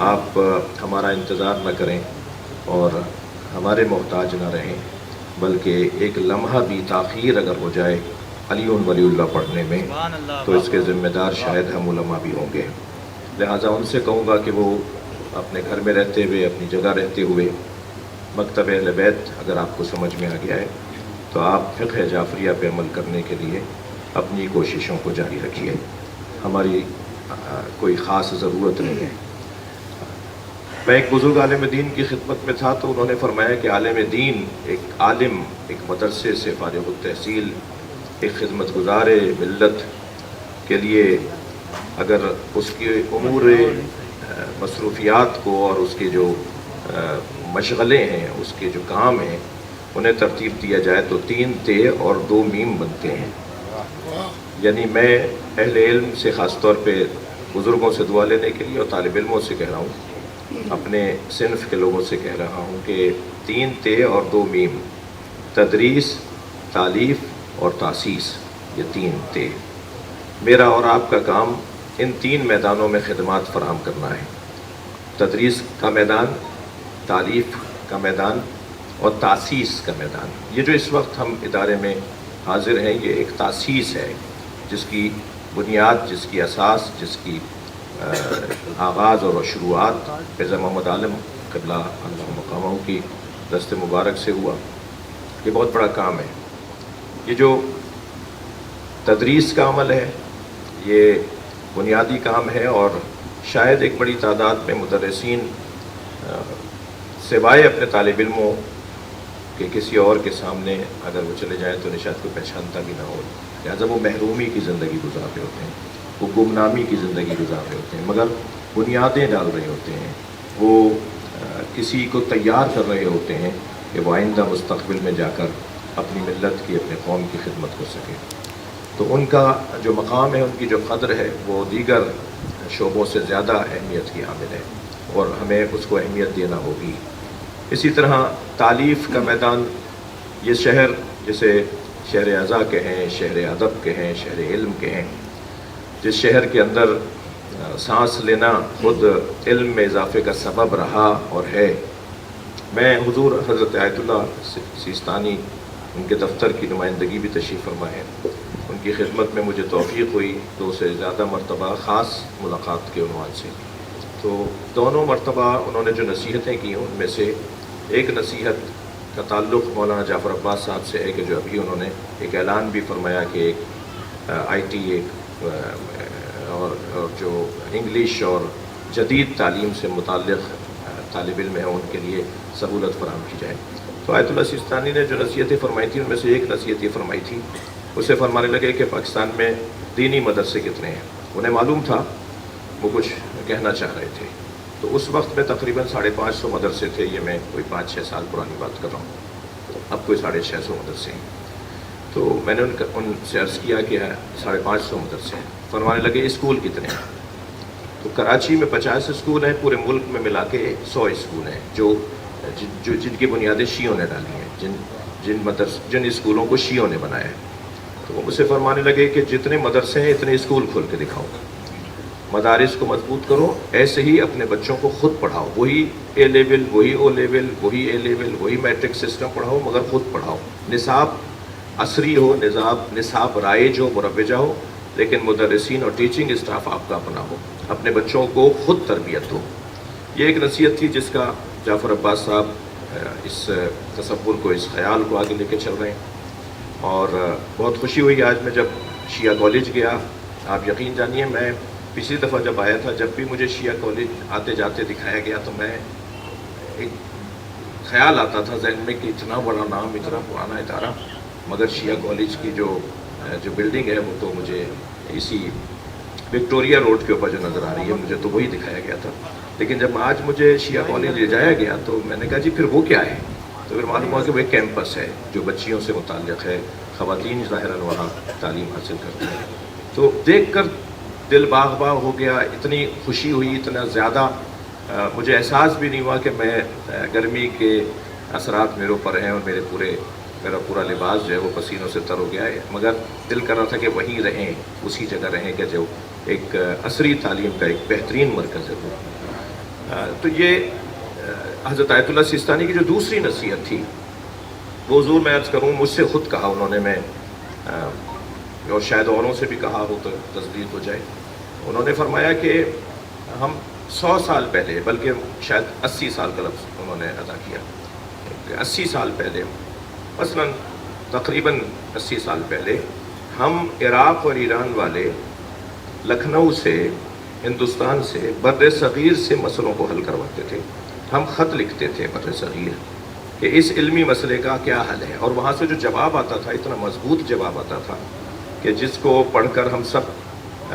آپ ہمارا انتظار نہ کریں اور ہمارے محتاج نہ رہیں، بلکہ ایک لمحہ بھی تاخیر اگر ہو جائے علی ولی اللہ پڑھنے میں تو اس کے ذمہ دار شاید ہم علماء بھی ہوں گے۔ لہٰذا ان سے کہوں گا کہ وہ اپنے گھر میں رہتے ہوئے، اپنی جگہ رہتے ہوئے، مکتب اہل بیت اگر آپ کو سمجھ میں آ گیا ہے تو آپ فقہ جعفریہ پہ عمل کرنے کے لیے اپنی کوششوں کو جاری رکھیے، ہماری کوئی خاص ضرورت نہیں ہے۔ میں ایک بزرگ عالم دین کی خدمت میں تھا تو انہوں نے فرمایا کہ عالم دین، ایک عالم، ایک مدرسے سے فارغ التحصیل، ایک خدمت گزار ملت کے لیے اگر اس کی امور مصروفیات کو اور اس کے جو مشغلے ہیں، اس کے جو کام ہیں، انہیں ترتیب دیا جائے تو 3 تے اور 2 میم بنتے ہیں۔ یعنی میں اہل علم سے، خاص طور پہ بزرگوں سے دعا لینے کے لیے اور طالب علموں سے کہہ رہا ہوں، اپنے صنف کے لوگوں سے کہہ رہا ہوں کہ 3 تے اور 2 میم، تدریس، تالیف اور تاسیس، یہ 3 تے۔ میرا اور آپ کا کام ان 3 میدانوں میں خدمات فراہم کرنا ہے، تدریس کا میدان، تالیف کا میدان اور تاسیس کا میدان۔ یہ جو اس وقت ہم ادارے میں حاضر ہیں، یہ ایک تاسیس ہے جس کی بنیاد، جس کی اساس، جس کی آغاز اور شروعات مرزا محمد عالم قبلہ اللہ مقامہ کی دست مبارک سے ہوا۔ یہ بہت بڑا کام ہے۔ یہ جو تدریس کا عمل ہے، یہ بنیادی کام ہے، اور شاید ایک بڑی تعداد میں مدرسین سوائے اپنے طالب علموں کہ کسی اور کے سامنے اگر وہ چلے جائیں تو شاید کوئی پہچانتا بھی نہ ہو، لہٰذا وہ محرومی کی زندگی گزار رہے ہوتے ہیں، وہ گمنامی کی زندگی گزار رہے ہوتے ہیں، مگر بنیادیں ڈال رہے ہوتے ہیں، وہ کسی کو تیار کر رہے ہوتے ہیں کہ وہ آئندہ مستقبل میں جا کر اپنی ملت کی، اپنے قوم کی خدمت کر سکے۔ تو ان کا جو مقام ہے، ان کی جو قدر ہے، وہ دیگر شعبوں سے زیادہ اہمیت کی حامل ہے، اور ہمیں اس کو اہمیت دینا ہوگی۔ اسی طرح تالیف کا میدان، یہ شہر جسے شہر ازاں کہیں، شہر ادب کہیں، شہر علم کہیں، جس شہر کے اندر سانس لینا خود علم میں اضافے کا سبب رہا اور ہے۔ میں حضور حضرت آیت اللہ سیستانی، ان کے دفتر کی نمائندگی بھی تشریف فرما ہے، ان کی خدمت میں مجھے توفیق ہوئی 2 سے زیادہ مرتبہ خاص ملاقات کے عنوان سے۔ تو دونوں مرتبہ انہوں نے جو نصیحتیں کی، ان میں سے ایک نصیحت کا تعلق مولانا جعفر عباس صاحب سے ہے کہ جو ابھی انہوں نے ایک اعلان بھی فرمایا کہ ایک IT ایک اور جو انگلش اور جدید تعلیم سے متعلق طالب علم ہیں ان کے لیے سہولت فراہم کی جائے۔ تو آیت اللہ سیستانی نے جو نصیحتیں فرمائی تھیں، ان میں سے ایک نصیحت یہ فرمائی تھی، اسے فرمانے لگے کہ پاکستان میں دینی مدرسے کتنے ہیں۔ انہیں معلوم تھا، وہ کچھ کہنا چاہ رہے تھے، تو اس وقت میں تقریباً 550 مدرسے تھے۔ یہ میں کوئی 5-6 سال پرانی بات کر رہا ہوں، اب کوئی 650 مدرسے ہیں۔ تو میں نے ان سے عرض کیا کہ 550 مدرسے ہیں۔ فرمانے لگے اسکول کتنے ہیں؟ تو کراچی میں 50 اسکول ہیں، پورے ملک میں ملا کے 100 اسکول ہیں جن کی بنیادیں شیعوں نے ڈالی ہیں، جن اسکولوں کو شیعوں نے بنایا ہے۔ تو وہ مجھ سے فرمانے لگے کہ جتنے مدرسے ہیں اتنے اسکول کھول کے دکھاؤ، مدارس کو مضبوط کرو، ایسے ہی اپنے بچوں کو خود پڑھاؤ، وہی A لیول، وہی O لیول، وہی A لیول، وہی میٹرک سسٹم پڑھاؤ، مگر خود پڑھاؤ۔ نصاب عصری ہو، نصاب رائج ہو، مروجہ ہو، لیکن مدرسین اور ٹیچنگ اسٹاف آپ کا اپنا ہو، اپنے بچوں کو خود تربیت دو۔ یہ ایک نصیحت تھی جس کا جعفر عباس صاحب اس تصور کو، اس خیال کو آگے لے کے چل رہے ہیں، اور بہت خوشی ہوئی آج میں جب شیعہ کالج گیا. آپ یقین جانیے میں پچھلی دفعہ جب آیا تھا، جب بھی مجھے شیعہ کالج آتے جاتے دکھایا گیا تو میں ایک خیال آتا تھا ذہن میں کہ اتنا بڑا نام، اتنا پرانا ادارہ، مگر شیعہ کالج کی جو بلڈنگ ہے وہ تو مجھے اسی وکٹوریا روڈ کے اوپر جو نظر آ رہی ہے، مجھے تو وہی دکھایا گیا تھا. لیکن جب آج مجھے شیعہ کالج لے جایا گیا تو میں نے کہا جی پھر وہ کیا ہے؟ تو پھر معلوم ہوا کہ وہ ایک کیمپس ہے جو بچیوں سے متعلق ہے، خواتین ظاہراً وہاں تعلیم حاصل کرتی ہیں. تو دیکھ کر دل باغ باغ ہو گیا، اتنی خوشی ہوئی، اتنا زیادہ مجھے احساس بھی نہیں ہوا کہ میں گرمی کے اثرات میرے اوپر ہیں اور میرا پورا لباس جو ہے وہ پسینوں سے تر ہو گیا ہے، مگر دل کر رہا تھا کہ وہیں رہیں، اسی جگہ رہیں کہ جو ایک عصری تعلیم کا ایک بہترین مرکز ہے وہ. تو یہ حضرت آیت اللہ سیستانی کی جو دوسری نصیحت تھی وہ حضور میں عرض کروں مجھ سے خود کہا انہوں نے، میں اور شاید اوروں سے بھی کہا ہو تو تصدیق ہو جائے. انہوں نے فرمایا کہ ہم 100 سال پہلے، بلکہ شاید 80 سال کا لفظ انہوں نے ادا کیا، 80 سال پہلے، مثلاً تقریباً 80 سال پہلے ہم عراق اور ایران والے لکھنؤ سے، ہندوستان سے، بر صغیر سے مسئلوں کو حل کرواتے تھے. ہم خط لکھتے تھے بر صغیر کہ اس علمی مسئلے کا کیا حل ہے، اور وہاں سے جو جواب آتا تھا اتنا مضبوط جواب آتا تھا کہ جس کو پڑھ کر ہم سب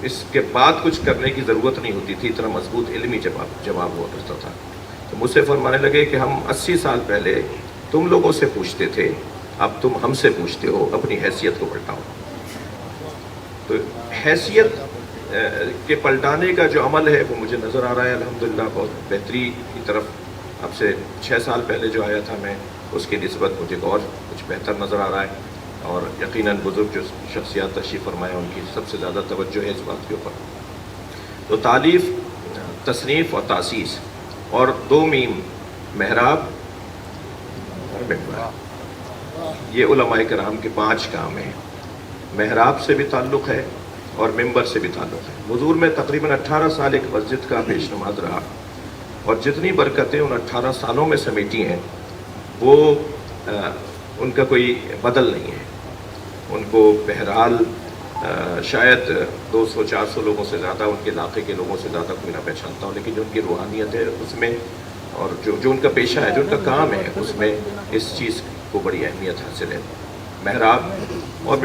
اس کے بعد کچھ کرنے کی ضرورت نہیں ہوتی تھی، اتنا مضبوط علمی جواب ہوا کرتا تھا. تو مجھ سے فرمانے لگے کہ ہم 80 سال پہلے تم لوگوں سے پوچھتے تھے، اب تم ہم سے پوچھتے ہو، اپنی حیثیت کو پلٹاؤ. تو حیثیت کے پلٹانے کا جو عمل ہے وہ مجھے نظر آ رہا ہے الحمدللہ بہت بہتری کی طرف. اب سے 6 سال پہلے جو آیا تھا میں، اس کی نسبت مجھے اور کچھ بہتر نظر آ رہا ہے، اور یقیناً بزرگ جو شخصیات تشریف فرمائے ان کی سب سے زیادہ توجہ ہے اس بات کے اوپر. تو تالیف، تصنیف اور تاسیس، اور 2 میم، محراب اور ممبر، یہ علماء کرام کے 5 کام ہیں. محراب سے بھی تعلق ہے اور ممبر سے بھی تعلق ہے. حضور میں تقریباً 18 سال ایک مسجد کا پیش نماز رہا، اور جتنی برکتیں ان 18 سالوں میں سمیٹی ہیں وہ ان کا کوئی بدل نہیں ہے. ان کو بہرحال شاید 200-400 لوگوں سے زیادہ، ان کے علاقے کے لوگوں سے زیادہ کوئی نہ پہچانتا ہو، لیکن جو ان کی روحانیت ہے اس میں، اور جو ان کا پیشہ ہے، جو ان کا کام ہے، اس میں اس چیز کو بڑی اہمیت حاصل ہے. محراب اور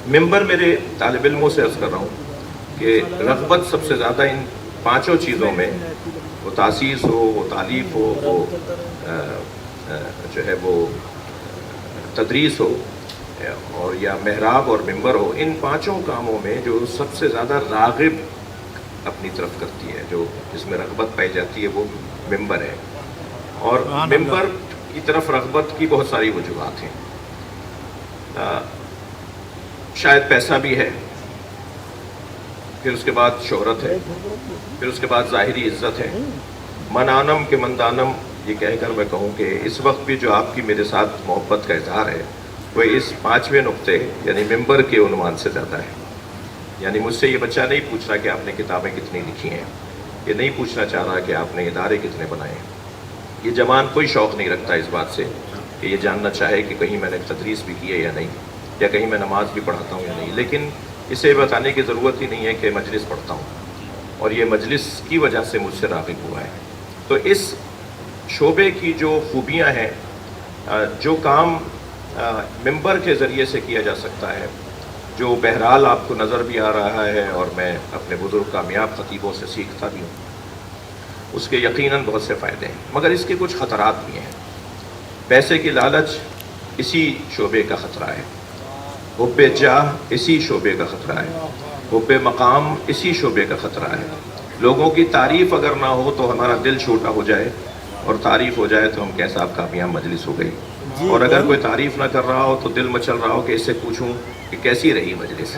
ممبر میرے طالب علموں سے عرض کر رہا ہوں کہ رغبت سب سے زیادہ ان 5 چیزوں میں، وہ تاسیس ہو، وہ تالیف ہو، وہ جو ہے وہ تدریس ہو، اور یا محراب اور ممبر ہو، ان 5 کاموں میں جو سب سے زیادہ راغب اپنی طرف کرتی ہے، جو جس میں رغبت پائی جاتی ہے، وہ ممبر ہے. اور ممبر کی طرف رغبت کی بہت ساری وجوہات ہیں. شاید پیسہ بھی ہے، پھر اس کے بعد شہرت ہے، پھر اس کے بعد ظاہری عزت ہے. منانم کے مندانم یہ کہہ کر میں کہوں کہ اس وقت بھی جو آپ کی میرے ساتھ محبت کا اظہار ہے وہ اس 5ویں نقطے یعنی ممبر کے عنوان سے زیادہ ہے. یعنی مجھ سے یہ بچہ نہیں پوچھ رہا کہ آپ نے کتابیں کتنی لکھی ہیں، یہ نہیں پوچھنا چاہ رہا کہ آپ نے ادارے کتنے بنائے ہیں. یہ جوان کوئی شوق نہیں رکھتا اس بات سے کہ یہ جاننا چاہے کہ کہیں میں نے تدریس بھی کی ہے یا نہیں، یا کہیں میں نماز بھی پڑھاتا ہوں یا نہیں. لیکن اسے بتانے کی ضرورت ہی نہیں ہے کہ مجلس پڑھتا ہوں، اور یہ مجلس کی وجہ سے مجھ سے راغب ہوا ہے. تو اس شعبے کی جو خوبیاں ہیں، جو کام ممبر کے ذریعے سے کیا جا سکتا ہے، جو بہرحال آپ کو نظر بھی آ رہا ہے اور میں اپنے بزرگ کامیاب خطیبوں سے سیکھتا بھی ہوں، اس کے یقیناً بہت سے فائدے ہیں، مگر اس کے کچھ خطرات بھی ہیں. پیسے کی لالچ اسی شعبے کا خطرہ ہے، حب جاہ اسی شعبے کا خطرہ ہے، حب مقام اسی شعبے کا خطرہ ہے. لوگوں کی تعریف اگر نہ ہو تو ہمارا دل چھوٹا ہو جائے، اور تعریف ہو جائے تو ہم کہہ صاحب کامیاب مجلس ہو گئی. اور اگر کوئی تعریف نہ کر رہا ہو تو دل مچل رہا ہو کہ اس سے پوچھوں کہ کیسی رہی مجلس،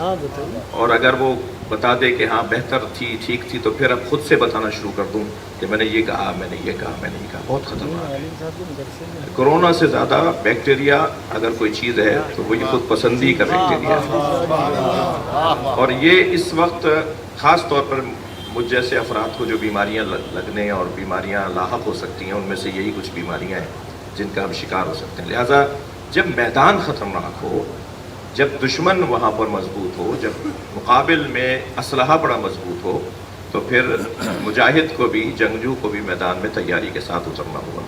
اور اگر وہ بتا دے کہ ہاں بہتر تھی، ٹھیک تھی، تو پھر اب خود سے بتانا شروع کر دوں کہ میں نے یہ کہا، میں نے یہ کہا، میں نے یہ کہا. بہت خطرناک ہے. کورونا سے زیادہ بیکٹیریا اگر کوئی چیز ہے تو وہ یہ خود پسندی کا بیکٹیریا ہے، اور یہ اس وقت خاص طور پر مجھ جیسے افراد کو جو بیماریاں لگنے اور بیماریاں لاحق ہو سکتی ہیں، ان میں سے یہی کچھ بیماریاں ہیں جن کا ہم شکار ہو سکتے ہیں. لہٰذا جب میدان خطرناک ہو، جب دشمن وہاں پر مضبوط ہو، جب مقابل میں اسلحہ بڑا مضبوط ہو، تو پھر مجاہد کو بھی، جنگجو کو بھی میدان میں تیاری کے ساتھ اترنا ہوگا.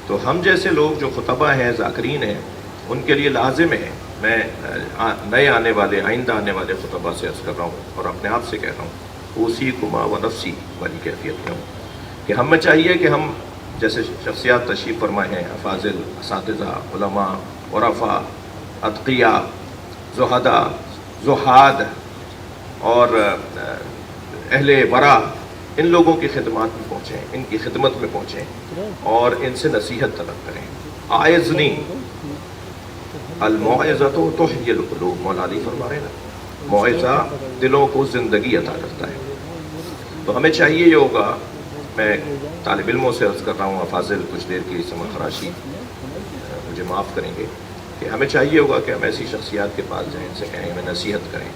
تو ہم جیسے لوگ جو خطبہ ہیں، ذاکرین ہیں، ان کے لیے لازم ہے، میں نئے آنے والے، آئندہ آنے والے خطبہ سے عرض کر رہا ہوں اور اپنے آپ سے کہہ رہا ہوں، اوصیکما و نفسی والی کیفیت میں ہوں کہ ہمیں چاہیے کہ ہم جیسے شخصیات تشریف فرمائے ہیں، افاضل، اساتذہ، علماء، عرفاء، اتقیاء، زہداء، زہاد اور اہل ورع، ان لوگوں کی خدمات میں پہنچیں، ان کی خدمت میں پہنچیں اور ان سے نصیحت طلب کریں. آئزنی الموعظۃ تحیی القلوب، مولا علی فرما رہے ہیں نا، موعظہ دلوں کو زندگی عطا کرتا ہے. تو ہمیں چاہیے یہ ہوگا، میں طالب علموں سے عرض کر رہا ہوں، افاضل کچھ دیر کی سمع خراشی مجھے معاف کریں گے، کہ ہمیں چاہیے ہوگا کہ ہم ایسی شخصیات کے پاس جائیں، ان سے کہیں، ہمیں نصیحت کریں،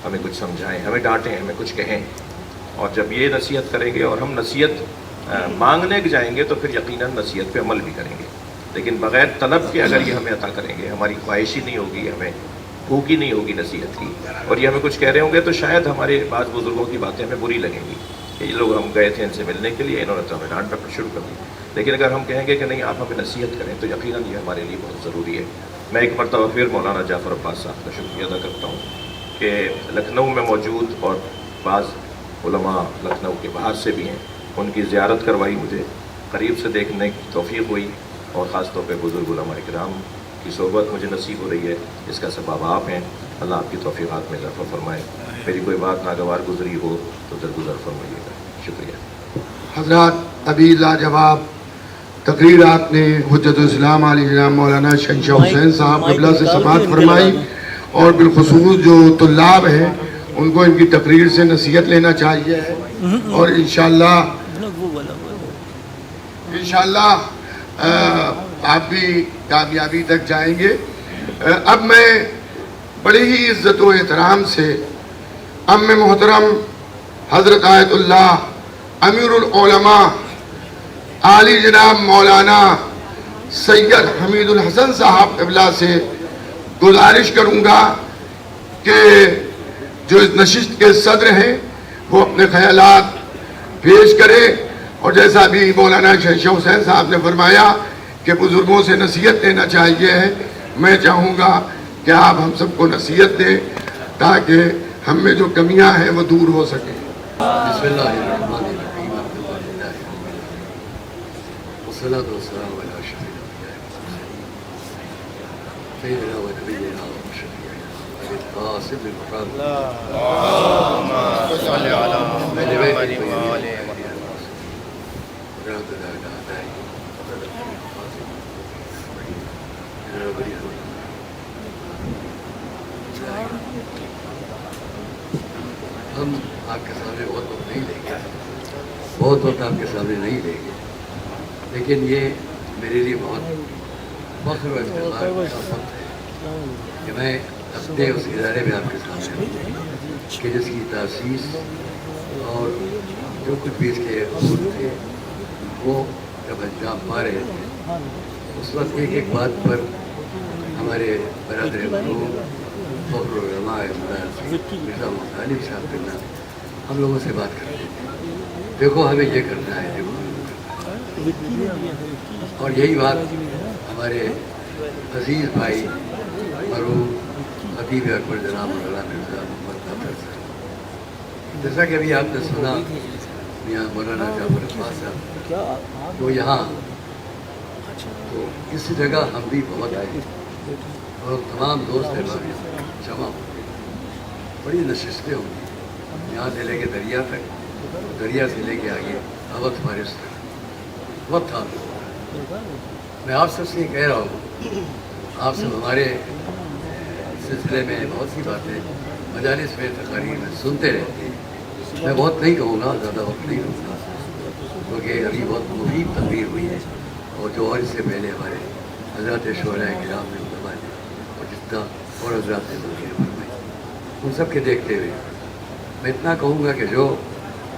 ہمیں کچھ سمجھائیں، ہمیں ڈانٹیں، ہمیں کچھ کہیں. اور جب یہ نصیحت کریں گے اور ہم نصیحت مانگنے کے جائیں گے تو پھر یقیناً نصیحت پہ عمل بھی کریں گے. لیکن بغیر طلب کے اگر یہ ہمیں عطا کریں گے، ہماری خواہش ہی نہیں ہوگی، ہمیں بھوک ہی نہیں ہوگی نصیحت کی، اور یہ ہمیں کچھ کہہ رہے ہوں گے، تو شاید ہمارے بعض بزرگوں کی باتیں ہمیں بری لگیں گی کہ یہ لوگ، ہم گئے تھے ان سے ملنے کے لیے، انہوں نے تو ہمیں ڈانٹ ڈپٹ شروع کر دی. لیکن اگر ہم کہیں گے کہ نہیں، آپ ہمیں نصیحت کریں، تو یقیناً یہ ہمارے لیے بہت ضروری ہے. میں ایک مرتبہ پھر مولانا جعفر عباس صاحب کا شکریہ ادا کرتا ہوں کہ لکھنؤ میں موجود اور بعض علماء لکھنؤ کے باہر سے بھی ہیں، ان کی زیارت کروائی، مجھے قریب سے دیکھنے کی توفیق ہوئی، اور خاص طور پہ بزرگ علماء کرام کی صحبت مجھے نصیب ہو رہی ہے. اس کا سبب آپ ہیں. اللہ آپ کی توفیقات میں اضافہ فرمائے. میری کوئی بات ناگوار گزری ہو تو درگزر فرمائیے گا. شکریہ. حضرات، ابھی لاجواب تقریر آپ نے حجت الاسلام علی جناب مولانا شہنشاہ حسین صاحب قبلہ سے سماعت فرمائی، اور بالخصوص جو طلاب ہیں ان کو ان کی تقریر سے نصیحت لینا چاہیے، اور انشاءاللہ آپ بھی کامیابی تک جائیں گے. اب میں بڑی ہی عزت و احترام سے ام محترم حضرت آیت اللہ امیر العلماء عالی جناب مولانا سید حمید الحسن صاحب قبلہ سے گزارش کروں گا کہ جو اس نشست کے صدر ہیں وہ اپنے خیالات پیش کریں. اور جیسا بھی مولانا شہنشاہ حسین صاحب نے فرمایا کہ بزرگوں سے نصیحت لینا چاہیے، میں چاہوں گا کہ آپ ہم سب کو نصیحت دیں تاکہ ہم میں جو کمیاں ہیں وہ دور ہو سکیں. بسم اللہ الرحمن الرحیم. والصلاة والسلام علی اشرف الانبیاء سیدنا و نبینا و شفیعنا القاسم المقام اللہم صل علی محمد و آل ہم آپ کے سامنے بہت وقت نہیں لیں گے، بہت وقت آپ کے سامنے نہیں لیں گے، لیکن یہ میرے لیے بہت فخر و افتخار کا وقت ہے کہ میں اپنے اس ادارے میں آپ کے سامنے ہوں کہ جس کی تاسیس اور جو کچھ بھی اس کے اصول تھے وہ جب انجام پا رہے تھے، اس وقت ایک ایک بات پر ہمارے برادر علوم فخر العلماء مرزا مطالب صاحب کرنا ہم لوگوں سے بات کرتے تھے، دیکھو ہمیں یہ کرنا ہے، دیکھو ہمیں کرنا ہے. اور یہی بات ہمارے عزیز بھائی مرحوم خطیب اکبر جناب مولانا مرزا محمد ظفر صاحب، جیسا کہ ابھی آپ نے سنا یہاں مولانا جعفر عباس صاحب وہ یہاں، تو اس جگہ ہم بھی بہت آئے اور تمام دوست احباب جمع ہوتے، بڑی نشستیں ہوں گی یہاں سے لے کے دریا تک، دریا سے لے کے آگے اوقت فارس تک وقت تھا. میں آپ سب سے یہ کہہ رہا ہوں، آپ سب ہمارے سلسلے میں بہت سی باتیں مجالس میں تقاریر میں سنتے رہتے ہیں. میں بہت نہیں کہوں گا، زیادہ وقت نہیں لوں گا، کیونکہ ابھی بہت مفید تقریر ہوئی ہے، اور جو اور اس سے پہلے ہمارے حضرات شعراء کرام نے فرمائے اور جتنا اور حضرات نے فرمائی، ان سب کے دیکھتے ہوئے میں اتنا کہوں گا کہ جو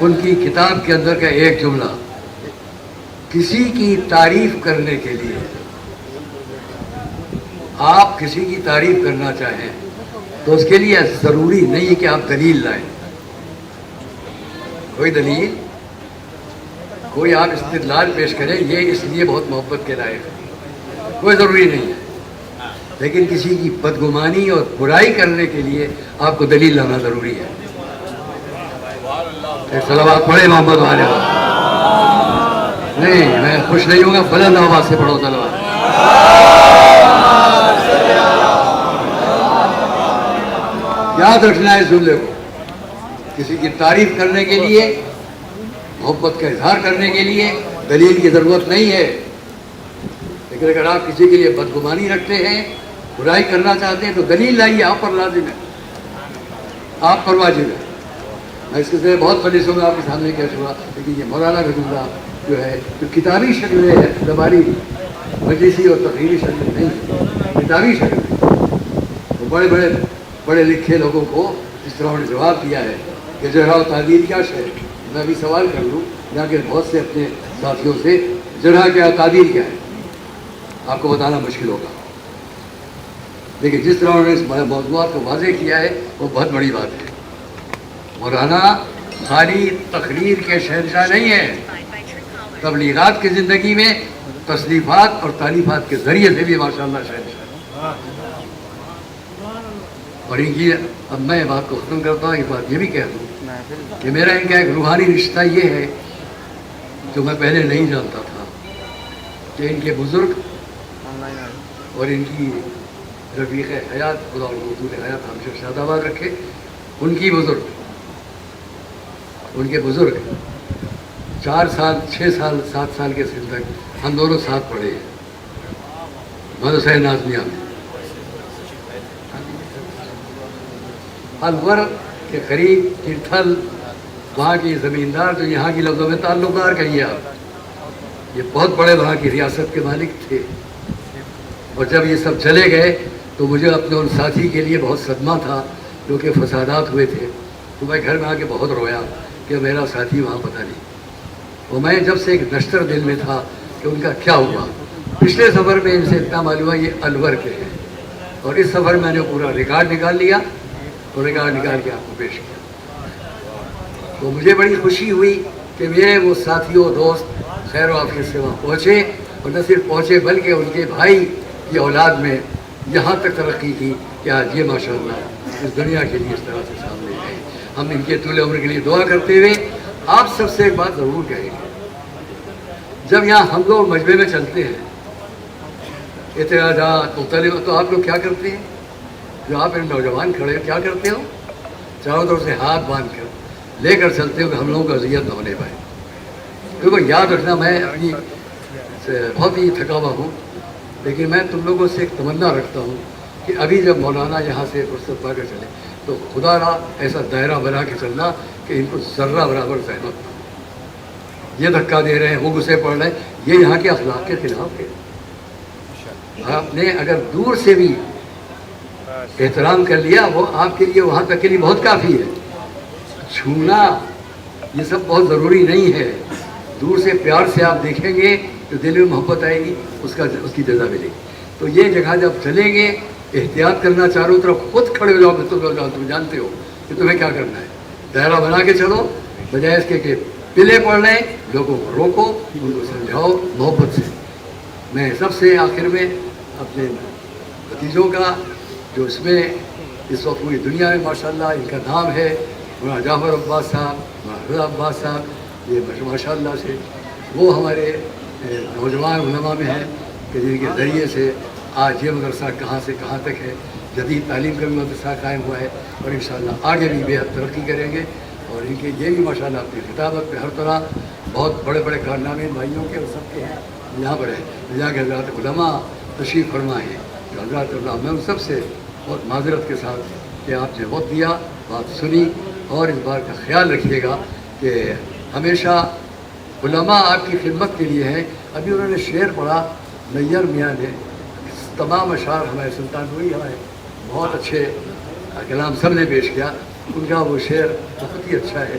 ان کی کتاب کے اندر کا ایک جملہ، کسی کی تعریف کرنے کے لیے، آپ کسی کی تعریف کرنا چاہیں تو اس کے لیے ضروری نہیں ہے کہ آپ دلیل لائیں. کوئی دلیل، کوئی آپ استدلال پیش کریں، یہ اس لیے بہت محبت کے لائق ہے، کوئی ضروری نہیں ہے. لیکن کسی کی بدگمانی اور برائی کرنے کے لیے آپ کو دلیل لانا ضروری ہے. صلوات پڑھے محمد والے. نہیں، میں خوش نہیں ہوں گا، بلند آواز سے پڑھو صلوات. یاد رکھنا ہے اس جملے کو، کسی کی تعریف کرنے کے لیے، محبت کا اظہار کرنے کے لیے دلیل کی ضرورت نہیں ہے. لیکن اگر آپ کسی کے لیے بدگمانی رکھتے ہیں، برائی کرنا چاہتے ہیں تو دلیل لائیے، آپ پر لازم ہے، آپ پر واجب ہے. میں اس کے بہت بڑی سو میں آپ کے سامنے کہہ چکا، لیکن یہ مولانا کا جملہ جو ہے جو کتابی شکل میں ہے، زبانی مجلسی اور تقریری شکل نہیں ہے، کتابی شکل میں، تو بڑے لکھے لوگوں کو اس طرح انہوں نے جواب دیا ہے کہ جرح و تعدیل کیا شے. میں بھی سوال کر لوں یہاں کے بہت سے اپنے ساتھیوں سے، جرح کیا تعدیل کیا ہے، آپ کو بتانا مشکل ہوگا. لیکن جس طرح انہوں نے اس موضوعات کو واضح کیا ہے وہ بہت بڑی بات ہے. مولانا خالی تقریر کے شہنشاہ نہیں ہے، تبلیغات کی زندگی میں تصنیفات اور تالیفات کے ذریعے سے بھی ماشاءاللہ شہنشاہ ہے. اور ان کی اب میں بات کو ختم کرتا ہوں، ایک بات یہ بھی کہہ دوں کہ میرا ان کا ایک روحانی رشتہ یہ ہے جو میں پہلے نہیں جانتا تھا، کہ ان کے بزرگ اور ان کی رفیق حیات، خدا ان کو طول حیات ہمیشہ شاد آباد رکھے، ان کے بزرگ 4 سال 6 سال 7 سال کے سن تک ہم دونوں ساتھ پڑھے ہیں مدرسہ نازمیہ میں. الور کے قریب ترتھل، وہاں کی زمیندار جو یہاں کی لفظوں میں تعلقدار کہیے آپ، یہ بہت بڑے وہاں کی ریاست کے مالک تھے. اور جب یہ سب چلے گئے تو مجھے اپنے ان ساتھی کے لیے بہت صدمہ تھا جو کہ فسادات ہوئے تھے. تو میں گھر میں آ کے بہت رویا کہ میرا ساتھی وہاں پتہ نہیں. اور میں جب سے ایک نشتر دل میں تھا کہ ان کا کیا ہوا. پچھلے سفر میں ان سے اتنا معلوم ہوا یہ الور کے ہیں، اور اس سفر میں نے پورا ریکارڈ نکال لیا اور ریکارڈ نکال کے آپ کو پیش کیا. تو مجھے بڑی خوشی ہوئی کہ میرے وہ ساتھیوں دوست خیر و عافیت سے وہاں پہنچے، اور نہ صرف پہنچے بلکہ ان کے بھائی کی اولاد میں یہاں تک ترقی کی کہ آج یہ ماشاءاللہ اس دنیا کے لیے اس طرح سے سامنے آئے. ہم ان کے طول عمر کے لیے دعا کرتے ہوئے آپ سب سے ایک بات ضرور کہیں گے. جب یہاں ہم لوگ مجمع میں چلتے ہیں، اعتراضات مختلف، تو آپ لوگ کیا کرتے ہیں؟ جو آپ ان نوجوان کھڑے کیا کرتے ہو؟ چاروں طرف سے ہاتھ باندھ کر لے کر چلتے ہو کہ ہم لوگوں کو اذیت نہ ہونے پائے. کیونکہ یاد رکھنا، میں اپنی بہت ہی تھکا ہوا ہوں، لیکن میں تم لوگوں سے ایک تمنا رکھتا ہوں کہ ابھی جب مولانا یہاں سے فرصت پا کر چلے تو خدا را ایسا دائرہ بنا کے چلنا کہ ان کو ذرہ برابر زحمت نہ ہو. یہ دھکا دے رہے ہیں، وہ غصے پڑ رہے ہیں، یہ یہاں کے اخلاق کے خلاف ہے. آپ نے اگر دور سے بھی احترام کر لیا، وہ آپ کے لیے وہاں تک کے لیے بہت کافی ہے. چھونا یہ سب بہت ضروری نہیں ہے. دور سے پیار سے آپ دیکھیں گے تو دل میں محبت آئے گی، اس کی جزا ملے گی. تو یہ جگہ جب چلیں گے احتیاط کرنا، چاروں طرف خود کھڑے ہو جاؤ، تم جانتے ہو کہ تمہیں کیا کرنا ہے. دائرہ بنا کے چلو، بجائے اس کے کہ پلے پڑ رہے ہیں. لوگوں کو روکو، ان کو سمجھاؤ محبت سے. میں سب سے آخر میں اپنے بھتیجوں کا، جو اس میں اس وقت پوری دنیا میں ماشاءاللہ ان کا نام ہے، مولانا جعفر عباس صاحب، مولانا رضا عباس صاحب، یہ ماشاءاللہ سے وہ ہمارے نوجوان علماء میں ہیں کہ جن کے ذریعے سے آج یہ مدرسہ کہاں سے کہاں تک ہے. جدید تعلیم کا بھی مدرسہ قائم ہوا ہے، اور انشاءاللہ آگے بھی بے حد ترقی کریں گے. اور ان کے یہ بھی ماشاءاللہ اپنی خطابت پہ ہر طرح بہت بڑے بڑے کارنامے بھائیوں کے اور سب کے ہیں یہاں پر ہے. یہاں کے حضرات علماء تشریف فرما ہیں جو حضرات اللہ، میں ان سب سے بہت معذرت کے ساتھ کہ آپ نے وقت دیا، بات سنی، اور اس بات کا خیال رکھیے گا کہ ہمیشہ علماء آپ کی خدمت کے لیے ہیں. ابھی انہوں نے شعر پڑھا نیر میاں نے، تمام اشعار ہمارے سلطان ہوئی ہمارے بہت اچھے کلام سب نے پیش کیا. ان کا وہ شعر بہت ہی اچھا ہے.